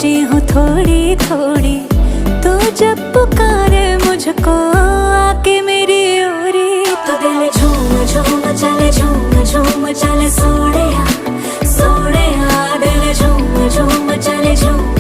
खुशी हो थोड़ी थोड़ी, तो जब पुकारे मुझको आके मेरी ओरी, तो दिल झूम झूम चले, झूम झूम चले, सोड़े दिल झूम झूम चले, झूम